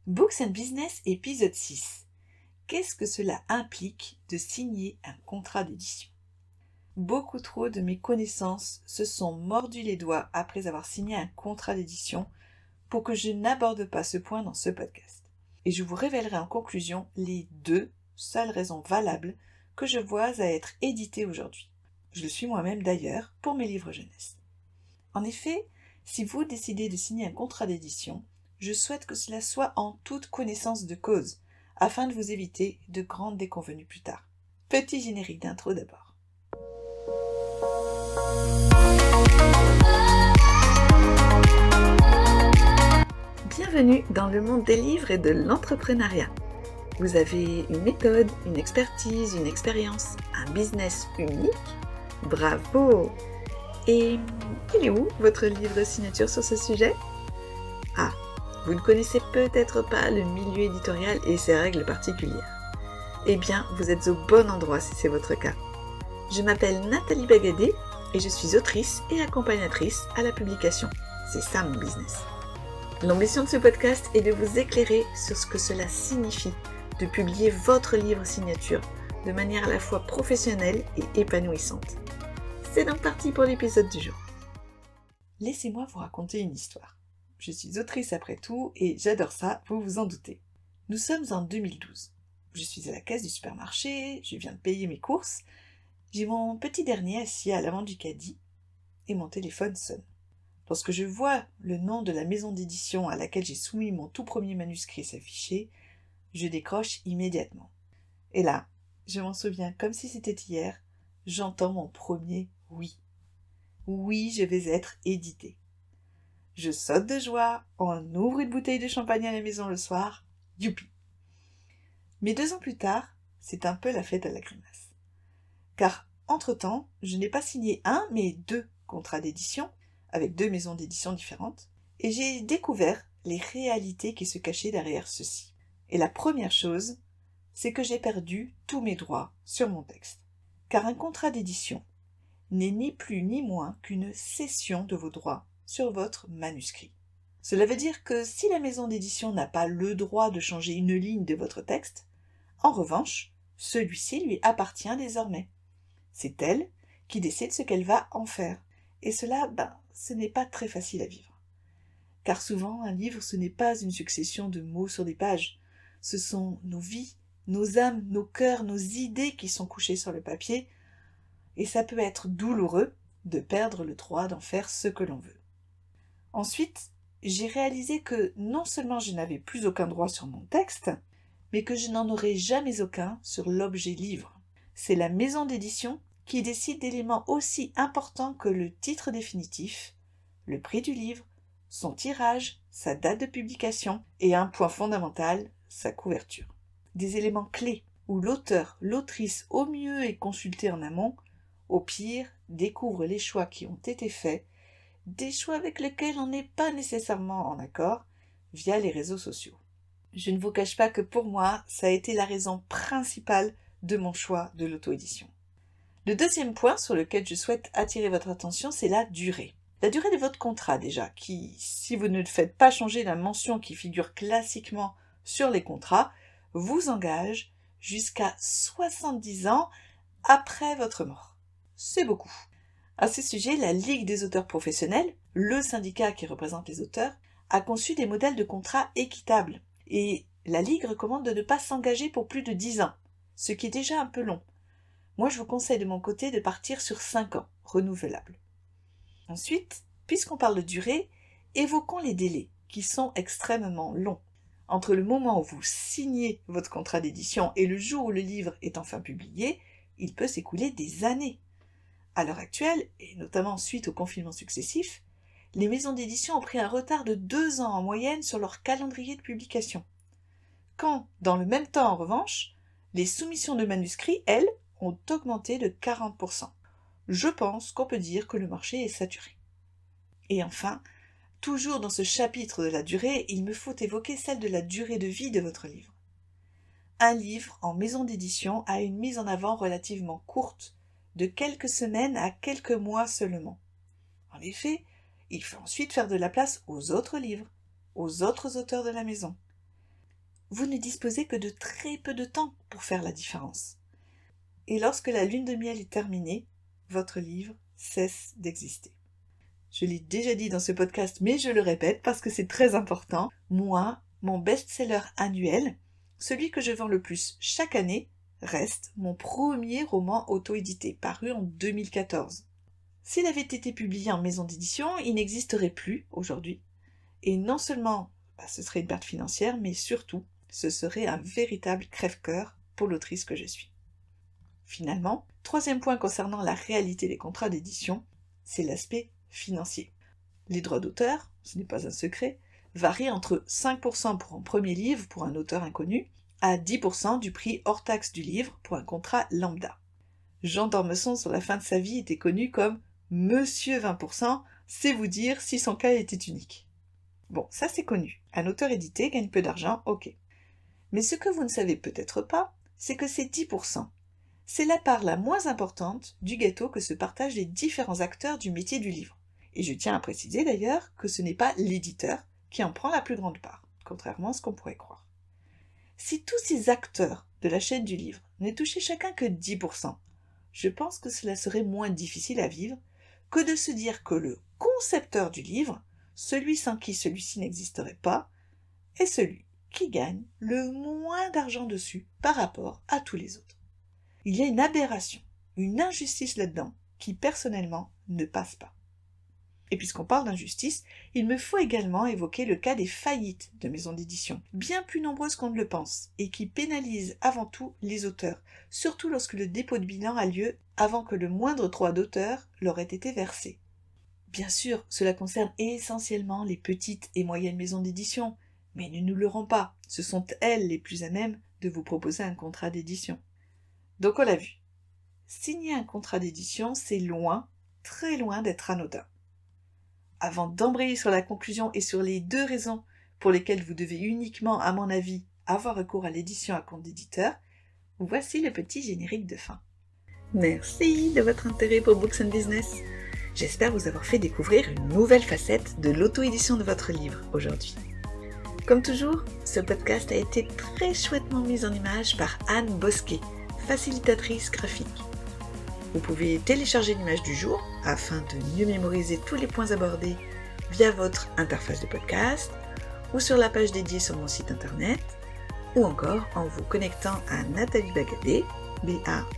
Books and Business, épisode 6. Qu'est-ce que cela implique de signer un contrat d'édition? Beaucoup trop de mes connaissances se sont mordus les doigts après avoir signé un contrat d'édition pour que je n'aborde pas ce point dans ce podcast. Et je vous révélerai en conclusion les 2 seules raisons valables que je vois à être édité aujourd'hui. Je le suis moi-même d'ailleurs pour mes livres jeunesse. En effet, si vous décidez de signer un contrat d'édition, je souhaite que cela soit en toute connaissance de cause, afin de vous éviter de grandes déconvenues plus tard. Petit générique d'intro d'abord. Bienvenue dans le monde des livres et de l'entrepreneuriat. Vous avez une méthode, une expertise, une expérience, un business unique? Bravo! Et il est où votre livre signature sur ce sujet? Ah, vous ne connaissez peut-être pas le milieu éditorial et ses règles particulières. Eh bien, vous êtes au bon endroit si c'est votre cas. Je m'appelle Nathalie Bagadé et je suis autrice et accompagnatrice à la publication. C'est ça mon business. L'ambition de ce podcast est de vous éclairer sur ce que cela signifie de publier votre livre signature de manière à la fois professionnelle et épanouissante. C'est donc parti pour l'épisode du jour. Laissez-moi vous raconter une histoire. Je suis autrice après tout et j'adore ça, vous vous en doutez. Nous sommes en 2012. Je suis à la caisse du supermarché, je viens de payer mes courses, j'ai mon petit dernier assis à l'avant du caddie et mon téléphone sonne. Lorsque je vois le nom de la maison d'édition à laquelle j'ai soumis mon tout premier manuscrit s'afficher, je décroche immédiatement. Et là, je m'en souviens comme si c'était hier, j'entends mon premier « oui ». Oui, je vais être éditée. Je saute de joie, on ouvre une bouteille de champagne à la maison le soir, youpi. Mais 2 ans plus tard, c'est un peu la fête à la grimace. Car, entre-temps, je n'ai pas signé un, mais 2 contrats d'édition, avec 2 maisons d'édition différentes, et j'ai découvert les réalités qui se cachaient derrière ceci. Et la première chose, c'est que j'ai perdu tous mes droits sur mon texte. Car un contrat d'édition n'est ni plus ni moins qu'une cession de vos droits sur votre manuscrit. Cela veut dire que si la maison d'édition n'a pas le droit de changer une ligne de votre texte, en revanche, celui-ci lui appartient désormais. C'est elle qui décide ce qu'elle va en faire. Et cela, ce n'est pas très facile à vivre. Car souvent, un livre, ce n'est pas une succession de mots sur des pages. Ce sont nos vies, nos âmes, nos cœurs, nos idées qui sont couchées sur le papier. Et ça peut être douloureux de perdre le droit d'en faire ce que l'on veut. Ensuite, j'ai réalisé que non seulement je n'avais plus aucun droit sur mon texte, mais que je n'en aurais jamais aucun sur l'objet livre. C'est la maison d'édition qui décide d'éléments aussi importants que le titre définitif, le prix du livre, son tirage, sa date de publication et un point fondamental, sa couverture. Des éléments clés où l'auteur, l'autrice au mieux est consulté en amont, au pire découvre les choix qui ont été faits, des choix avec lesquels on n'est pas nécessairement en accord via les réseaux sociaux. Je ne vous cache pas que pour moi, ça a été la raison principale de mon choix de l'auto-édition. Le deuxième point sur lequel je souhaite attirer votre attention, c'est la durée. La durée de votre contrat déjà, qui, si vous ne faites pas changer la mention qui figure classiquement sur les contrats, vous engage jusqu'à 70 ans après votre mort. C'est beaucoup. À ce sujet, la Ligue des auteurs professionnels, le syndicat qui représente les auteurs, a conçu des modèles de contrats équitables. Et la Ligue recommande de ne pas s'engager pour plus de 10 ans, ce qui est déjà un peu long. Moi, je vous conseille de mon côté de partir sur 5 ans, renouvelables. Ensuite, puisqu'on parle de durée, évoquons les délais, qui sont extrêmement longs. Entre le moment où vous signez votre contrat d'édition et le jour où le livre est enfin publié, il peut s'écouler des années. À l'heure actuelle, et notamment suite aux confinements successifs, les maisons d'édition ont pris un retard de 2 ans en moyenne sur leur calendrier de publication. Quand, dans le même temps en revanche, les soumissions de manuscrits, elles, ont augmenté de 40%. Je pense qu'on peut dire que le marché est saturé. Et enfin, toujours dans ce chapitre de la durée, il me faut évoquer celle de la durée de vie de votre livre. Un livre en maison d'édition a une mise en avant relativement courte, de quelques semaines à quelques mois seulement. En effet, il faut ensuite faire de la place aux autres livres, aux autres auteurs de la maison. vous ne disposez que de très peu de temps pour faire la différence. Et lorsque la lune de miel est terminée, votre livre cesse d'exister. Je l'ai déjà dit dans ce podcast, mais je le répète parce que c'est très important. Moi, mon best-seller annuel, celui que je vends le plus chaque année, reste mon premier roman auto-édité, paru en 2014. S'il avait été publié en maison d'édition, il n'existerait plus aujourd'hui. Et non seulement ce serait une perte financière, mais surtout, ce serait un véritable crève-cœur pour l'autrice que je suis. Finalement, troisième point concernant la réalité des contrats d'édition, c'est l'aspect financier. Les droits d'auteur, ce n'est pas un secret, varient entre 5% pour un premier livre pour un auteur inconnu, à 10% du prix hors taxe du livre pour un contrat lambda. Jean d'Ormesson, sur la fin de sa vie, était connu comme « Monsieur 20%, c'est vous dire si son cas était unique ». Bon, ça c'est connu. Un auteur édité gagne peu d'argent, ok. Mais ce que vous ne savez peut-être pas, c'est que ces 10%, c'est la part la moins importante du gâteau que se partagent les différents acteurs du métier du livre. Et je tiens à préciser d'ailleurs que ce n'est pas l'éditeur qui en prend la plus grande part, contrairement à ce qu'on pourrait croire. Si tous ces acteurs de la chaîne du livre ne touchaient chacun que 10%, je pense que cela serait moins difficile à vivre que de se dire que le concepteur du livre, celui sans qui celui-ci n'existerait pas, est celui qui gagne le moins d'argent dessus par rapport à tous les autres. Il y a une aberration, une injustice là-dedans qui personnellement ne passe pas. Et puisqu'on parle d'injustice, il me faut également évoquer le cas des faillites de maisons d'édition, bien plus nombreuses qu'on ne le pense, et qui pénalisent avant tout les auteurs, surtout lorsque le dépôt de bilan a lieu avant que le moindre droit d'auteur leur ait été versé. Bien sûr, cela concerne essentiellement les petites et moyennes maisons d'édition, mais ne nous leurrons pas, ce sont elles les plus à même de vous proposer un contrat d'édition. Donc on l'a vu, signer un contrat d'édition, c'est loin, très loin d'être anodin. Avant d'embrayer sur la conclusion et sur les 2 raisons pour lesquelles vous devez uniquement, à mon avis, avoir recours à l'édition à compte d'éditeur, voici le petit générique de fin. Merci de votre intérêt pour Books and Business. J'espère vous avoir fait découvrir une nouvelle facette de l'auto-édition de votre livre aujourd'hui. Comme toujours, ce podcast a été très chouettement mis en image par Anne Bosquet, facilitatrice graphique. Vous pouvez télécharger l'image du jour afin de mieux mémoriser tous les points abordés via votre interface de podcast ou sur la page dédiée sur mon site internet ou encore en vous connectant à Nathalie Bagadé, B-A-G-A-D-E-Y,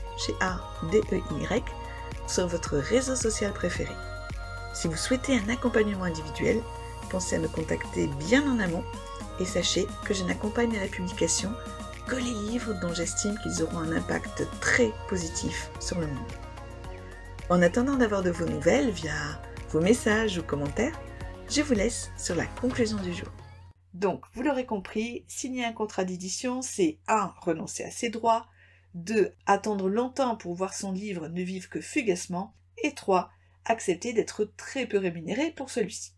sur votre réseau social préféré. Si vous souhaitez un accompagnement individuel, pensez à me contacter bien en amont et sachez que je n'accompagne à la publication que les livres dont j'estime qu'ils auront un impact très positif sur le monde. En attendant d'avoir de vos nouvelles via vos messages ou commentaires, je vous laisse sur la conclusion du jour. Donc, vous l'aurez compris, signer un contrat d'édition, c'est 1. Renoncer à ses droits, 2. Attendre longtemps pour voir son livre ne vivre que fugacement, et 3. Accepter d'être très peu rémunéré pour celui-ci.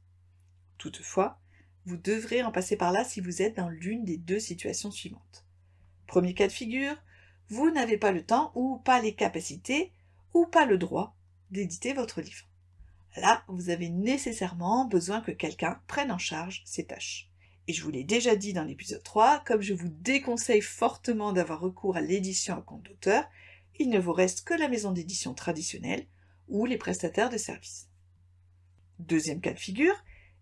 Toutefois, vous devrez en passer par là si vous êtes dans l'une des 2 situations suivantes. Premier cas de figure, vous n'avez pas le temps ou pas les capacités ou pas le droit d'éditer votre livre. Là, vous avez nécessairement besoin que quelqu'un prenne en charge ces tâches. Et je vous l'ai déjà dit dans l'épisode 3, comme je vous déconseille fortement d'avoir recours à l'édition à compte d'auteur, il ne vous reste que la maison d'édition traditionnelle ou les prestataires de services. Deuxième cas de figure,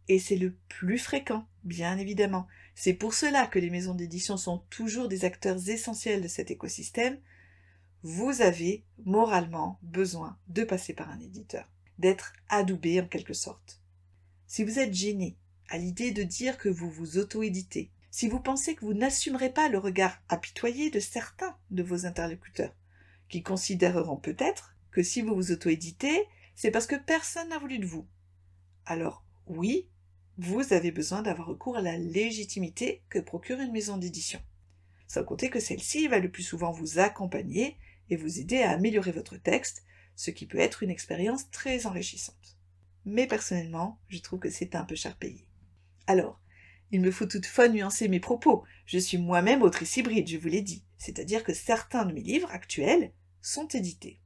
et c'est le plus fréquent, bien évidemment. C'est pour cela que les maisons d'édition sont toujours des acteurs essentiels de cet écosystème. Vous avez moralement besoin de passer par un éditeur, d'être adoubé en quelque sorte. Si vous êtes gêné à l'idée de dire que vous vous auto-éditez, si vous pensez que vous n'assumerez pas le regard apitoyé de certains de vos interlocuteurs, qui considéreront peut-être que si vous vous auto-éditez, c'est parce que personne n'a voulu de vous. Alors oui, vous avez besoin d'avoir recours à la légitimité que procure une maison d'édition. Sans compter que celle-ci va le plus souvent vous accompagner et vous aider à améliorer votre texte, ce qui peut être une expérience très enrichissante. Mais personnellement, je trouve que c'est un peu cher payé. Alors, il me faut toutefois nuancer mes propos. Je suis moi-même autrice hybride, je vous l'ai dit, c'est-à-dire que certains de mes livres actuels sont édités.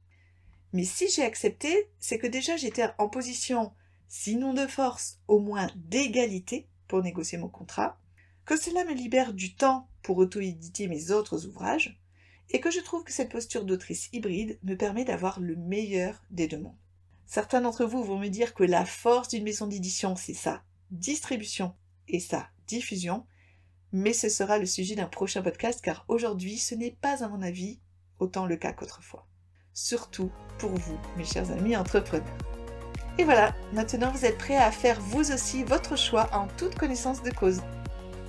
Mais si j'ai accepté, c'est que déjà j'étais en position, sinon de force, au moins d'égalité pour négocier mon contrat, que cela me libère du temps pour auto-éditer mes autres ouvrages, et que je trouve que cette posture d'autrice hybride me permet d'avoir le meilleur des deux mondes. Certains d'entre vous vont me dire que la force d'une maison d'édition, c'est sa distribution et sa diffusion, mais ce sera le sujet d'un prochain podcast car aujourd'hui, ce n'est pas à mon avis autant le cas qu'autrefois. Surtout pour vous, mes chers amis entrepreneurs. Et voilà, maintenant vous êtes prêts à faire vous aussi votre choix en toute connaissance de cause.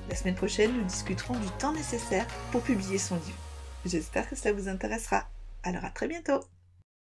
La semaine prochaine, nous discuterons du temps nécessaire pour publier son livre. J'espère que ça vous intéressera. Alors à très bientôt!